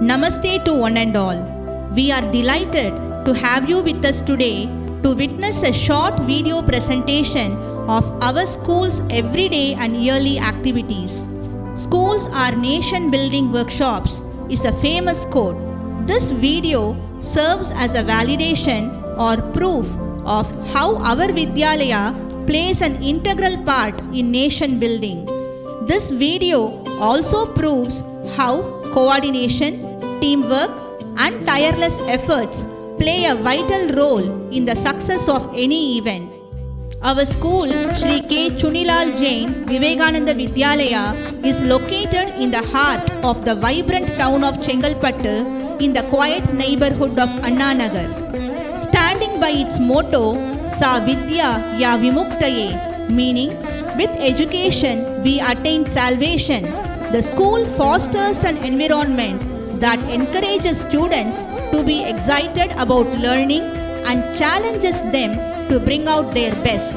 Namaste to one and all. We are delighted to have you with us today to witness a short video presentation of our school's everyday and yearly activities. Schools are nation building workshops is a famous quote. This video serves as a validation or proof of how our Vidyalaya plays an integral part in nation building. This video also proves how coordination, teamwork and tireless efforts play a vital role in the success of any event. Our school, Shri K.C.J.Vivekananda Vidyalaya, is located in the heart of the vibrant town of Chengalpattu in the quiet neighborhood of Anna Nagar. Standing by its motto, Sa Vidyalaya Vimuktaye, meaning with education we attain salvation, the school fosters an environment that encourages students to be excited about learning and challenges them to bring out their best.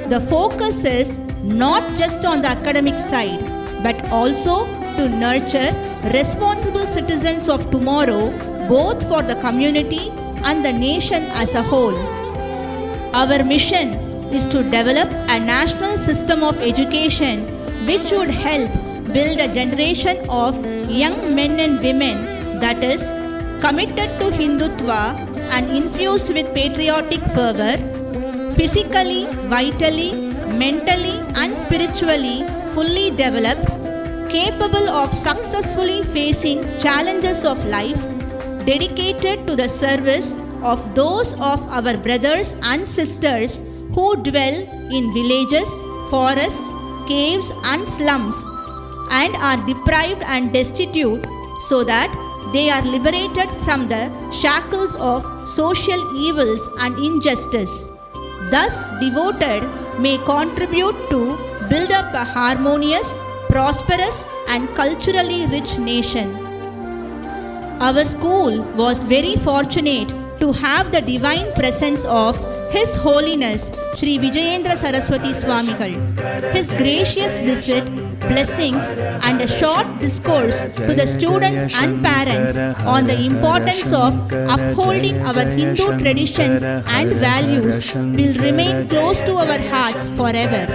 The focus is not just on the academic side, but also to nurture responsible citizens of tomorrow, both for the community and the nation as a whole. Our mission is to develop a national system of education which would help build a generation of young men and women that is committed to Hindutva and infused with patriotic fervor, physically, vitally, mentally and spiritually fully developed, capable of successfully facing challenges of life, dedicated to the service of those of our brothers and sisters who dwell in villages, forests, caves and slums and are deprived and destitute, so that they are liberated from the shackles of social evils and injustice. Thus, devoted may contribute to build up a harmonious, prosperous and culturally rich nation. Our school was very fortunate to have the divine presence of His Holiness Shri Vijayendra Saraswati Swamigal. His gracious visit, blessings and a short discourse to the students and parents on the importance of upholding our Hindu traditions and values will remain close to our hearts forever.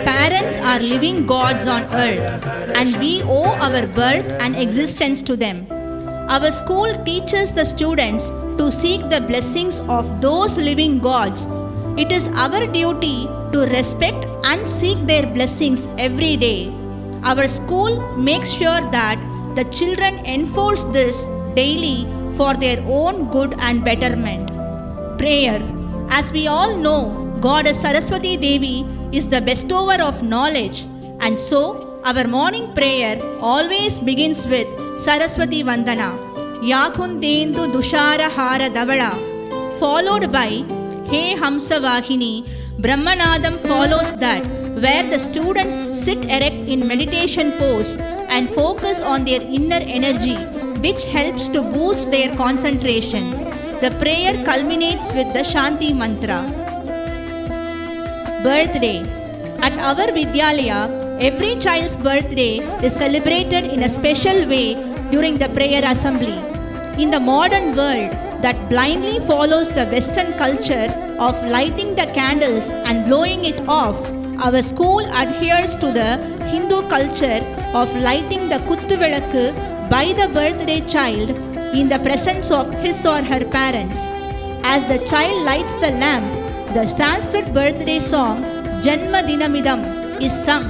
Parents are living gods on earth and we owe our birth and existence to them. Our school teaches the students to seek the blessings of those living gods. It is our duty to respect and seek their blessings every day. Our school makes sure that the children enforce this daily for their own good and betterment. Prayer. As we all know, Goddess Saraswati Devi is the bestower of knowledge, and so our morning prayer always begins with Saraswati Vandana, Yakundendu Dushara Hara Davala, followed by He Hamsa Vahini. Brahmanadam follows that, where the students sit erect in meditation pose and focus on their inner energy, which helps to boost their concentration. The prayer culminates with the Shanti Mantra. Birthday. At our Vidyalaya, every child's birthday is celebrated in a special way during the prayer assembly. In the modern world that blindly follows the Western culture of lighting the candles and blowing it off, our school adheres to the Hindu culture of lighting the Kuttuvilakku by the birthday child in the presence of his or her parents. As the child lights the lamp, the Sanskrit birthday song Janma Dinamidam is sung.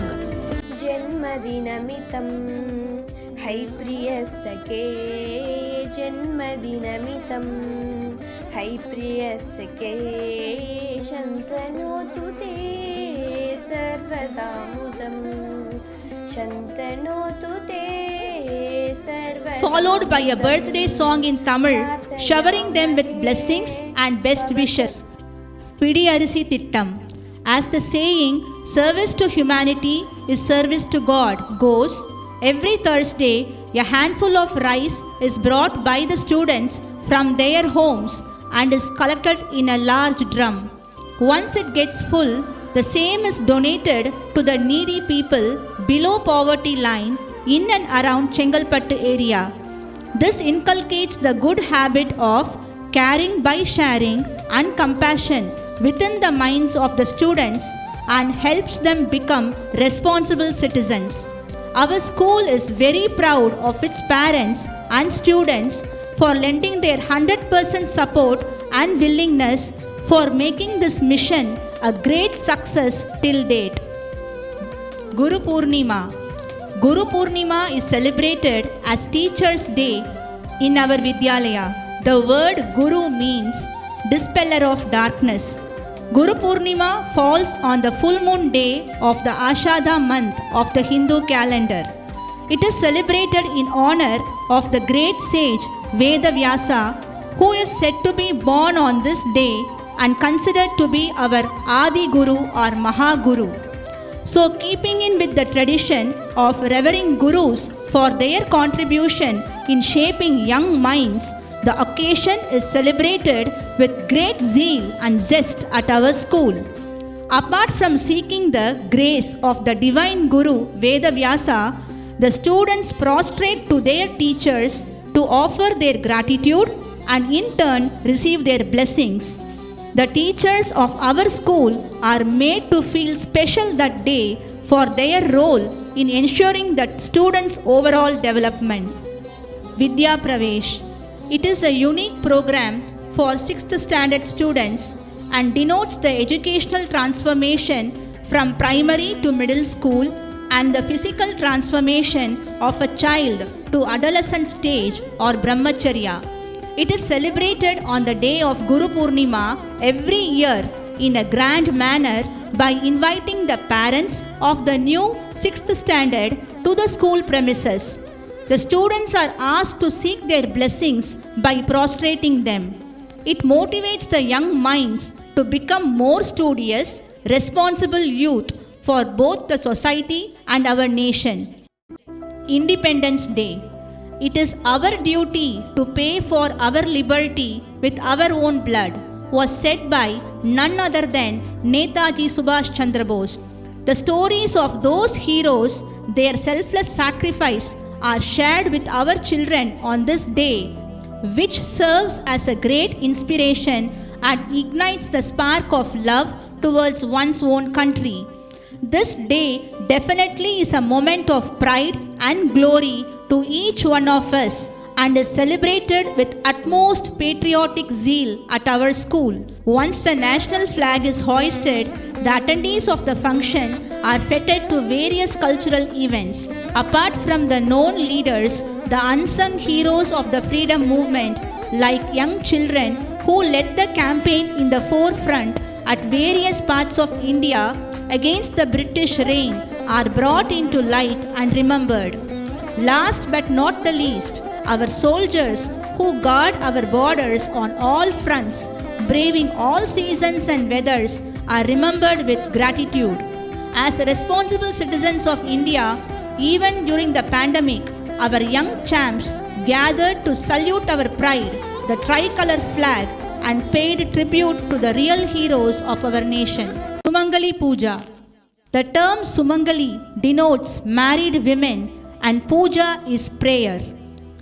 Janma Dinamitam Hai Priya Sake, Janma Dinamitam Hai Priya Sake, Shantano Tute Sarvadamudam, Shantano Tute Sarvadamudam. Followed by a birthday song in Tamil, showering them with blessings and best wishes. Vidiyarisi Tittam. As the saying, service to humanity is service to God goes, every Thursday, a handful of rice is brought by the students from their homes and is collected in a large drum. Once it gets full, the same is donated to the needy people below poverty line in and around Chengalpattu area. This inculcates the good habit of caring by sharing and compassion within the minds of the students and helps them become responsible citizens. Our school is very proud of its parents and students for lending their 100% support and willingness for making this mission a great success till date. Guru Purnima. Guru Purnima is celebrated as Teachers' Day in our Vidyalaya. The word Guru means dispeller of darkness. Guru Purnima falls on the full moon day of the Ashada month of the Hindu calendar. It is celebrated in honor of the great sage Vedyalaya, who is said to be born on this day and considered to be our Adi Guru or Maha Guru. So, keeping in with the tradition of revering gurus for their contribution in shaping young minds, the occasion is celebrated with great zeal and zest at our school. Apart from seeking the grace of the divine Guru Vedyalaya, the students prostrate to their teachers to offer their gratitude and in turn receive their blessings. The teachers of our school are made to feel special that day for their role in ensuring that students' overall development. Vidya Pravesh. It is a unique program for 6th standard students and denotes the educational transformation from primary to middle school and the physical transformation of a child to adolescent stage or brahmacharya. It is celebrated on the day of Guru Purnima every year in a grand manner by inviting the parents of the new 6th standard to the school premises. The students are asked to seek their blessings by prostrating them. It motivates the young minds to become more studious, responsible youth for both the society and our nation. Independence Day. It is our duty to pay for our liberty with our own blood, was said by none other than Netaji Subhash Chandra Bose. The stories of those heroes, their selfless sacrifice, are shared with our children on this day, which serves as a great inspiration and ignites the spark of love towards one's own country. This day definitely is a moment of pride and glory to each one of us and is celebrated with utmost patriotic zeal at our school. Once the national flag is hoisted, the attendees of the function are feted to various cultural events. Apart from the known leaders, the unsung heroes of the freedom movement, like young children who led the campaign in the forefront at various parts of India against the British reign, are brought into light and remembered. Last but not the least, our soldiers who guard our borders on all fronts, braving all seasons and weathers, are remembered with gratitude. As responsible citizens of India, even during the pandemic, our young champs gathered to salute our pride, the tricolor flag, and paid tribute to the real heroes of our nation. Sumangali Puja. The term Sumangali denotes married women and Puja is prayer.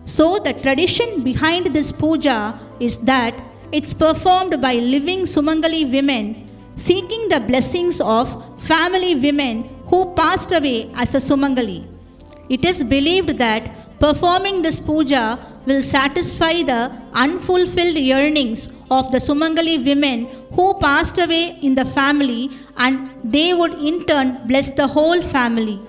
So the tradition behind this puja is that it's performed by living Sumangali women seeking the blessings of family women who passed away as a Sumangali. It is believed that performing this puja will satisfy the unfulfilled yearnings of the Sumangali women who passed away in the family, and they would in turn bless the whole family.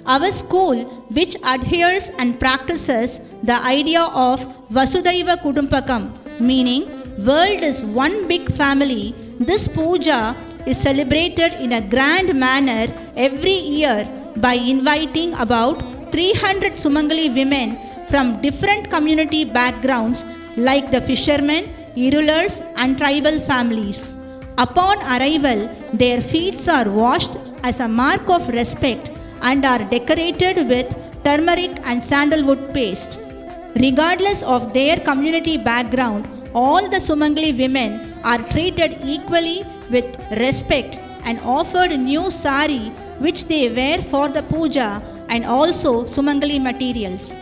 Our school, which adheres and practices the idea of Vasudhaiva Kudumpakam, meaning world is one big family, this puja is celebrated in a grand manner every year by inviting about 300 Sumangali women from different community backgrounds like the fishermen, irulars and tribal families. Upon arrival, their feet are washed as a mark of respect and are decorated with turmeric and sandalwood paste. Regardless of their community background, all the Sumangali women are treated equally with respect and offered new sari which they wear for the puja and also Sumangali materials.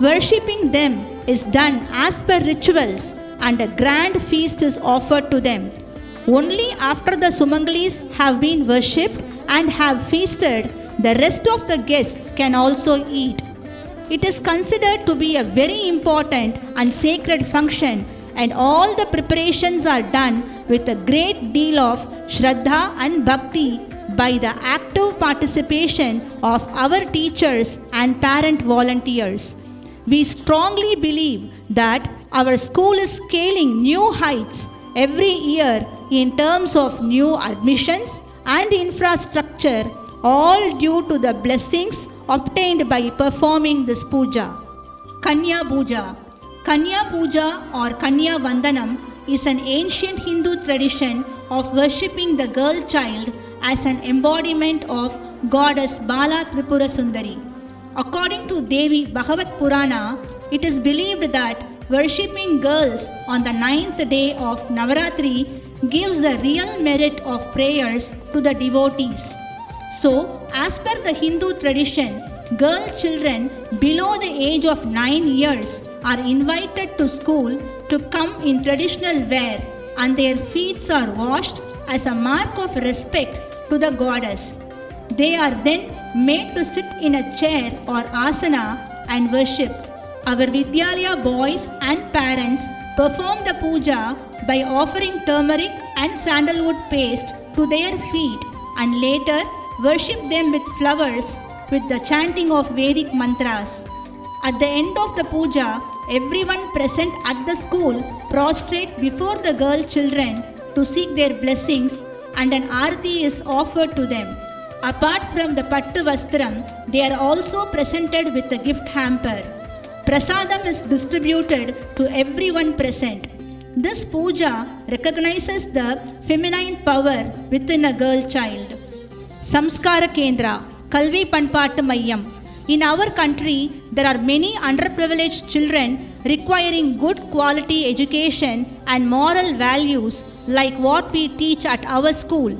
Worshipping them is done as per rituals and a grand feast is offered to them. Only after the Sumangalis have been worshipped and have feasted, the rest of the guests can also eat. It is considered to be a very important and sacred function, and all the preparations are done with a great deal of Shraddha and Bhakti by the active participation of our teachers and parent volunteers. We strongly believe that our school is scaling new heights every year in terms of new admissions and infrastructure, all due to the blessings obtained by performing this puja. Kanya Puja. Kanya Puja or Kanya Vandanam is an ancient Hindu tradition of worshipping the girl child as an embodiment of goddess Bala Tripura Sundari. According to Devi Bhagavat Purana, it is believed that worshipping girls on the 9th day of Navaratri gives the real merit of prayers to the devotees. So, as per the Hindu tradition, girl children below the age of 9 years are invited to school to come in traditional wear, and their feet are washed as a mark of respect to the goddess. They are then made to sit in a chair or asana and worship. Our Vidyalaya boys and parents perform the puja by offering turmeric and sandalwood paste to their feet and later worship them with flowers with the chanting of Vedic mantras. At the end of the puja, everyone present at the school prostrate before the girl children to seek their blessings, and an arati is offered to them. Apart from the pattu vastram, they are also presented with a gift hamper. Prasadam is distributed to everyone present. This puja recognizes the feminine power within a girl child. Samskara Kendra, Kalvi Panpaattu Mayyam. In our country, there are many underprivileged children requiring good quality education and moral values like what we teach at our school.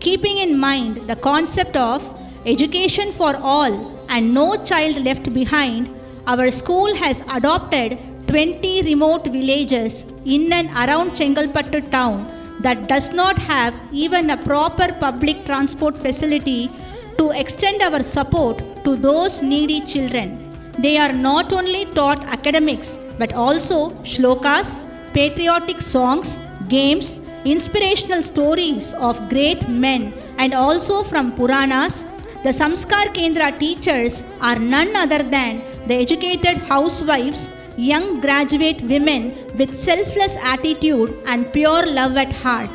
Keeping in mind the concept of education for all and no child left behind, our school has adopted 20 remote villages in and around Chengalpattu town that does not have even a proper public transport facility to extend our support to those needy children. They are not only taught academics but also shlokas, patriotic songs, games, inspirational stories of great men, and also from Puranas. The Samskar Kendra teachers are none other than the educated housewives, young graduate women with selfless attitude and pure love at heart.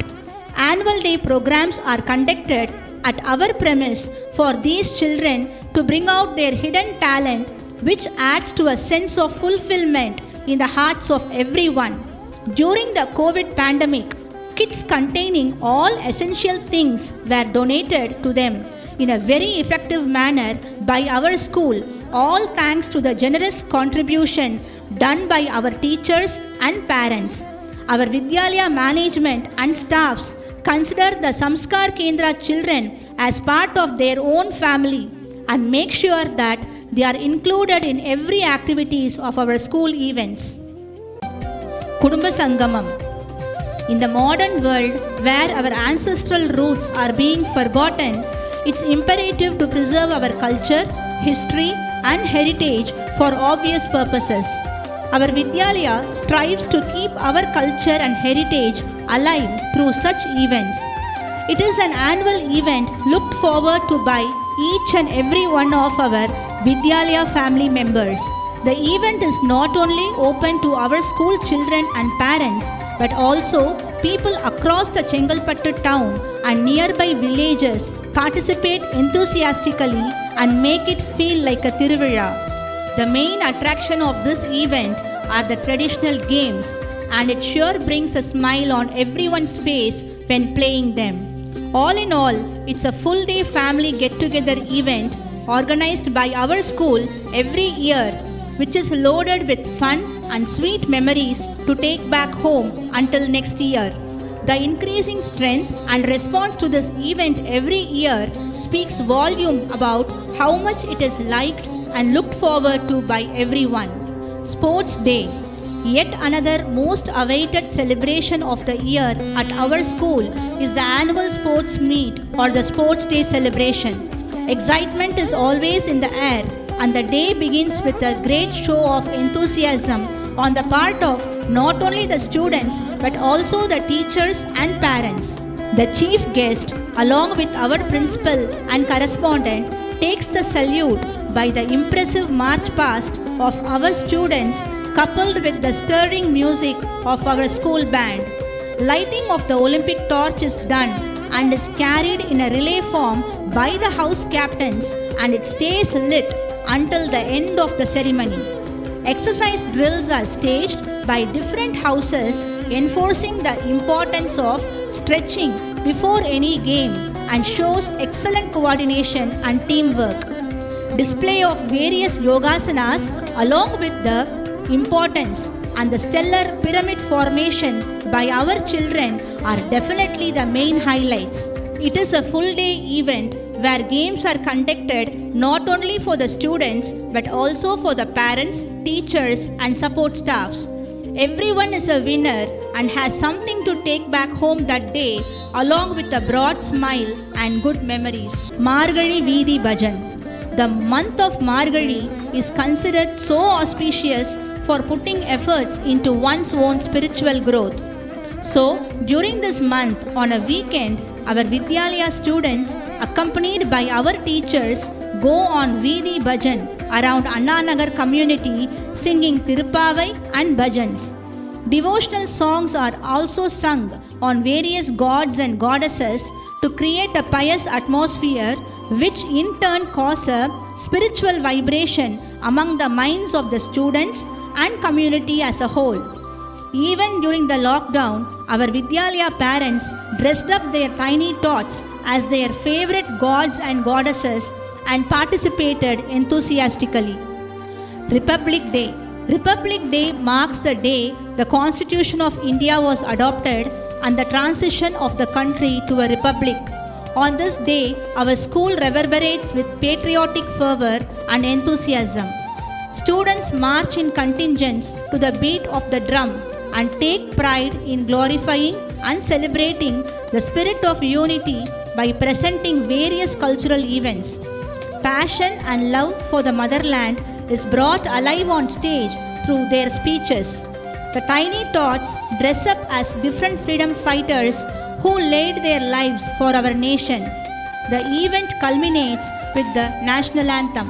Annual day programs are conducted at our premise for these children to bring out their hidden talent, which adds to a sense of fulfillment in the hearts of everyone. During the COVID pandemic, kits containing all essential things were donated to them in a very effective manner by our school, all thanks to the generous contribution done by our teachers and parents. Our Vidyalaya management and staffs consider the Samskar Kendra children as part of their own family and make sure that they are included in every activities of our school events. Kudumba Sangamam. In the modern world where our ancestral roots are being forgotten, it's imperative to preserve our culture, history and heritage for obvious purposes. Our Vidyalaya strives to keep our culture and heritage alive through such events. It is an annual event looked forward to by each and every one of our Vidyalaya family members. The event is not only open to our school children and parents, but also people across the Chengalpattu town and nearby villages participate enthusiastically and make it feel like a Tiruvizha. The main attraction of this event are the traditional games, and it sure brings a smile on everyone's face when playing them. All in all, it's a full-day family get-together event organized by our school every year, which is loaded with fun and sweet memories to take back home until next year. The increasing strength and response to this event every year speaks volume about how much it is liked and looked forward to by everyone. Sports Day. Yet another most awaited celebration of the year at our school is the annual sports meet or the Sports Day celebration. Excitement is always in the air, and the day begins with a great show of enthusiasm on the part of not only the students but also the teachers and parents. The chief guest, along with our principal and correspondent, takes the salute by the impressive march past of our students, coupled with the stirring music of our school band. Lighting of the Olympic torch is done and is carried in a relay form by the house captains, and it stays lit until the end of the ceremony. Exercise drills are staged by different houses, enforcing the importance of stretching before any game and shows excellent coordination and teamwork. Display of various yogasanas along with the importance and the stellar pyramid formation by our children are definitely the main highlights. It is a full day event where games are conducted not only for the students but also for the parents, teachers and support staffs. Everyone is a winner and has something to take back home that day, along with a broad smile and good memories. Margazhi Veedi Bhajan. The month of Margazhi is considered so auspicious for putting efforts into one's own spiritual growth. So, during this month, on a weekend, our Vidyalaya students, accompanied by our teachers, go on Veedi Bhajan around Anna Nagar community singing Tirupavai and Bhajans. Devotional songs are also sung on various gods and goddesses to create a pious atmosphere, which in turn cause a spiritual vibration among the minds of the students and community as a whole. Even during the lockdown, our Vidyalaya parents dressed up their tiny tots as their favorite gods and goddesses and participated enthusiastically. Republic Day. Republic Day marks the day the Constitution of India was adopted and the transition of the country to a republic. On this day, our school reverberates with patriotic fervor and enthusiasm. Students march in contingents to the beat of the drum and take pride in glorifying and celebrating the spirit of unity by presenting various cultural events. Passion and love for the motherland is brought alive on stage through their speeches. The tiny tots dress up as different freedom fighters who laid their lives for our nation. The event culminates with the national anthem.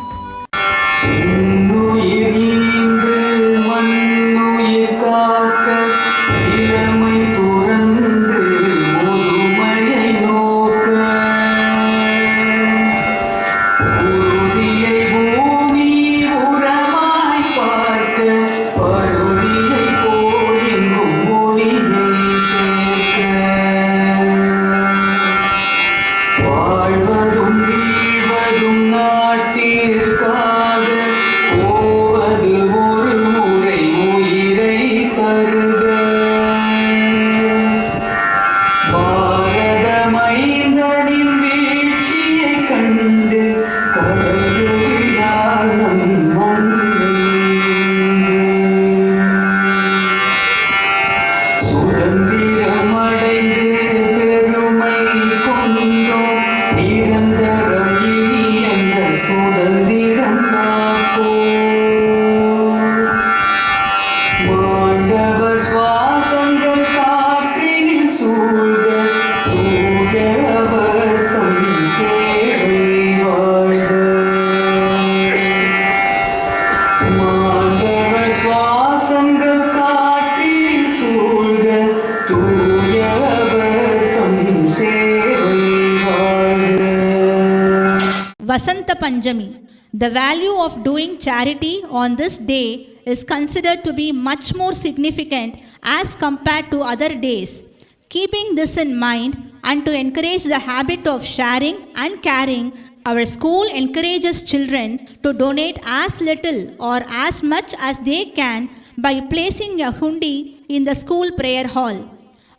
Vasanta Panchami. The value of doing charity on this day is considered to be much more significant as compared to other days. Keeping this in mind and to encourage the habit of sharing and caring, our school encourages children to donate as little or as much as they can by placing a hundi in the school prayer hall.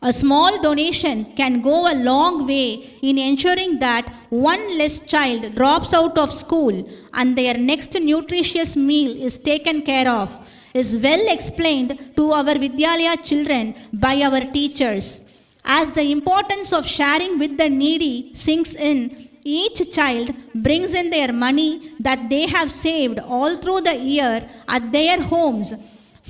A small donation can go a long way in ensuring that one less child drops out of school and their next nutritious meal is taken care of, is well explained to our Vidyalaya children by our teachers. As the importance of sharing with the needy sinks in, each child brings in their money that they have saved all through the year at their homes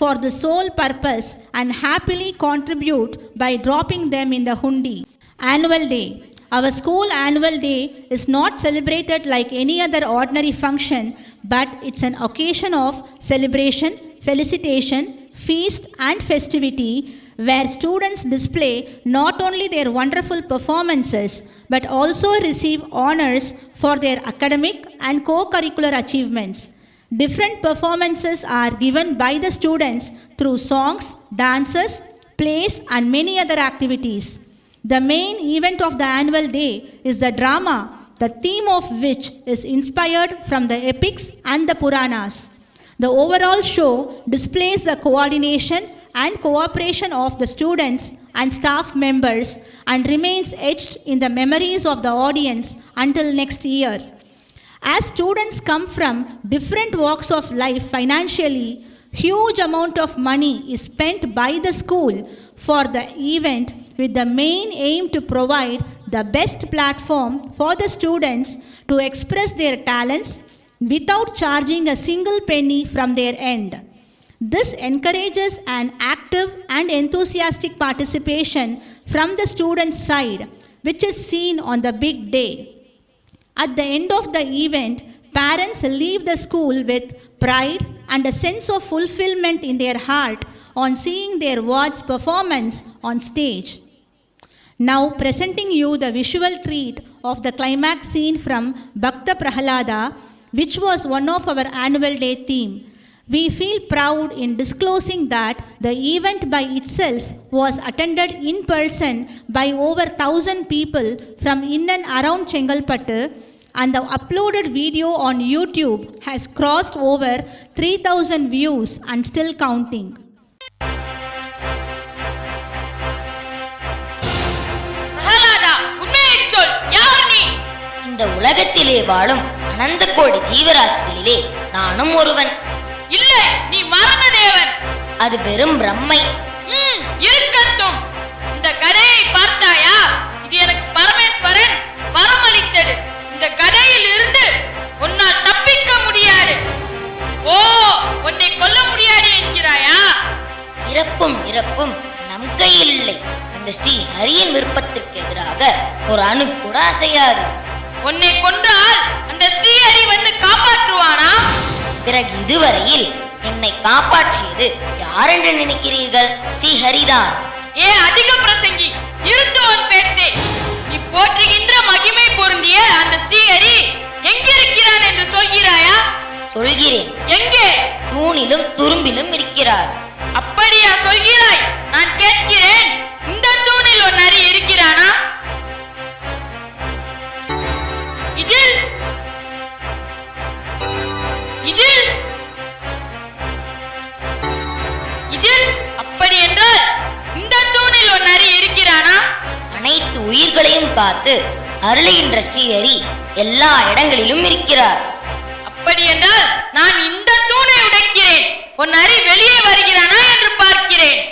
for the sole purpose and happily contribute by dropping them in the hundi. Annual Day. Our school annual day is not celebrated like any other ordinary function, but it's an occasion of celebration, felicitation, feast and festivity where students display not only their wonderful performances but also receive honors for their academic and co-curricular achievements. Different performances are given by the students through songs, dances, plays and many other activities. The main event of the annual day is the drama, the theme of which is inspired from the epics and the Puranas. The overall show displays the coordination and cooperation of the students and staff members and remains etched in the memories of the audience until next year. As students come from different walks of life financially, huge amount of money is spent by the school for the event with the main aim to provide the best platform for the students to express their talents without charging a single penny from their end. This encourages an active and enthusiastic participation from the students' side, which is seen on the big day. At the end of the event, parents leave the school with pride and a sense of fulfillment in their heart on seeing their ward's performance on stage. Now presenting you the visual treat of the climax scene from Bhakta Prahalada, which was one of our annual day theme. We feel proud in disclosing that the event by itself was attended in person by over 1,000 people from in and around Chengalpattu, and the uploaded video on YouTube has crossed over 3,000 views and still counting. இந்த உலகத்திலே வாழும் அனந்த கோடி ஜீவராசிகளிலே நானும் ஒருவன். இல்லை, நீ மரணதேவன். அது வெறும் பிரம்மை. இருக்கட்டும். இந்த கதையை பார்த்தாயா? இது எனக்கு பரமேஸ்வரன் வரமளித்தது. இந்த கதையில் இருந்து உன்னால் தப்பிக்க முடியாது. ஓ, உன்னை கொல்ல முடியாது என்கிறாயா? இறப்பும் இறப்பும் நம் கையில் இல்லை. அந்த ஸ்ரீ ஹரியின் விருப்பத்திற்கு எதிராக ஒரு அணு கூட அசையாது. உன்னை கொன்றால் அந்த ஸ்ரீஹரி வந்து காப்பாற்றுவானா? பிறகு இதுவரையில் என்னை காப்பாற்றியது யார் என்று நினைக்கிறீர்கள்? ஸ்ரீஹரிதான். ஏன் அதிக பிரசங்கி, இருத்துவன் பேச்சே. நீ போற்றுகின்ற மகிமை பொருந்திய அந்த ஸ்ரீஹரி எங்கிருக்கிறான் என்று சொல்கிறாயா? சொல்கிறேன். எங்கே? தூணிலும் துரும்பிலும் இருக்கிறார். அப்படியா சொல்கிறாய்? நான் கேட்கிறேன், இந்த தூணில் ஒரு நரி இருக்கிறானா? இதில் இதில் இதில் அப்படி என்றால் இந்த தூணில் ஒரு நரி இருக்கிறானா? அனைத்து உயிர்களையும் காத்து அருளுகின்ற ஸ்ரீஹரி எல்லா இடங்களிலும் இருக்கிறார். அப்படி என்றால் நான் இந்த தூணை உடைக்கிறேன். ஒரு நரி வெளியே வருகிறானா என்று பார்க்கிறேன்.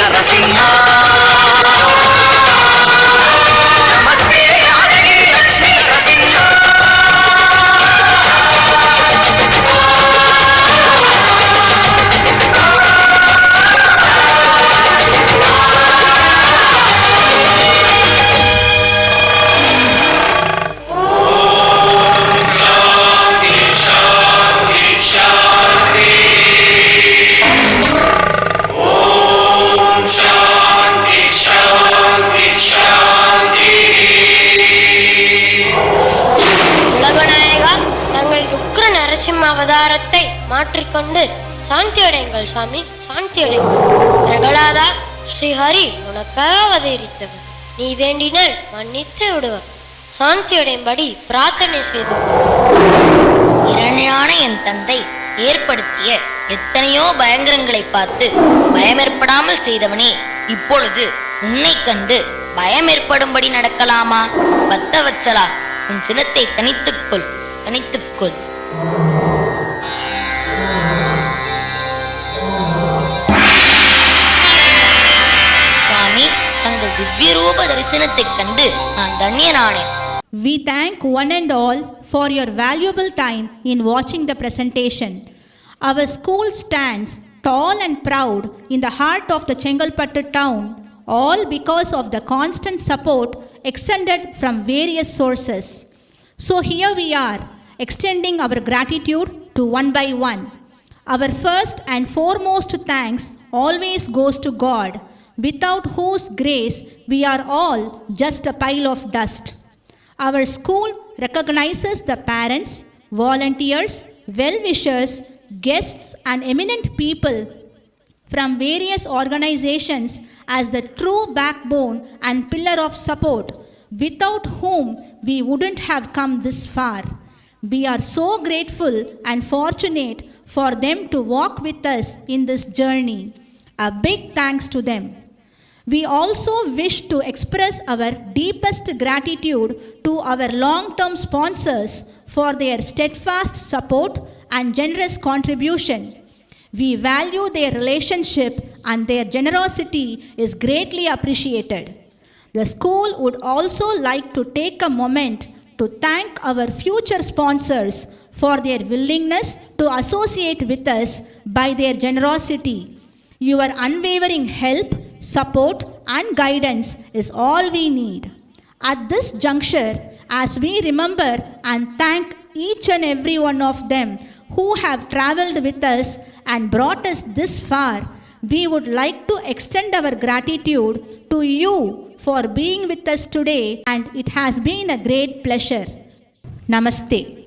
నరసింహ నమస్తే యాదగిరి లక్ష్మీ నరసింహ நரசிம்ம அவதாரத்தை மாற்றிக்கொண்டு சாந்தியடைங்கள் சுவாமி, சாந்தியடைங்கள். பிரகலாதா, ஸ்ரீஹரி உனக்காக அவதரித்தவர். நீ வேண்டினால் மன்னித்து விடுவர். சாந்தியடையும்படி பிரார்த்தனை செய்து இரண்யான என் தந்தை ஏற்படுத்திய எத்தனையோ பயங்கரங்களை பார்த்து பயமேற்படாமல் செய்தவனே, இப்பொழுது உன்னை கண்டு பயம் ஏற்படும்படி நடக்கலாமா? பக்தவத்சலா, உன் சினத்தை தனித்துக்கொள், தனித்துக்கொள். சுவாமி, தங்கள் திவ்ய ரூப தரிசனத்தைக் கண்டு நான் தன்யனானேன். We thank one and all for your valuable time in watching the presentation. Our school stands tall and proud in the heart of the Chengalpattu town, all because of the constant support extended from various sources. So here we are, extending our gratitude to one by one. Our first and foremost thanks always goes to God, without whose grace we are all just a pile of dust. Our school recognizes the parents, volunteers, well-wishers, guests and eminent people from various organizations as the true backbone and pillar of support, without whom we wouldn't have come this far. We are so grateful and fortunate for them to walk with us in this journey. A big thanks to them. We also wish to express our deepest gratitude to our long-term sponsors for their steadfast support and generous contribution. We value their relationship and their generosity is greatly appreciated. The school would also like to take a moment to thank our future sponsors for their willingness to associate with us by their generosity. Your unwavering help, support and guidance is all we need. At this juncture, as we remember and thank each and every one of them who have traveled with us and brought us this far, we would like to extend our gratitude to you for being with us today, and it has been a great pleasure. Namaste.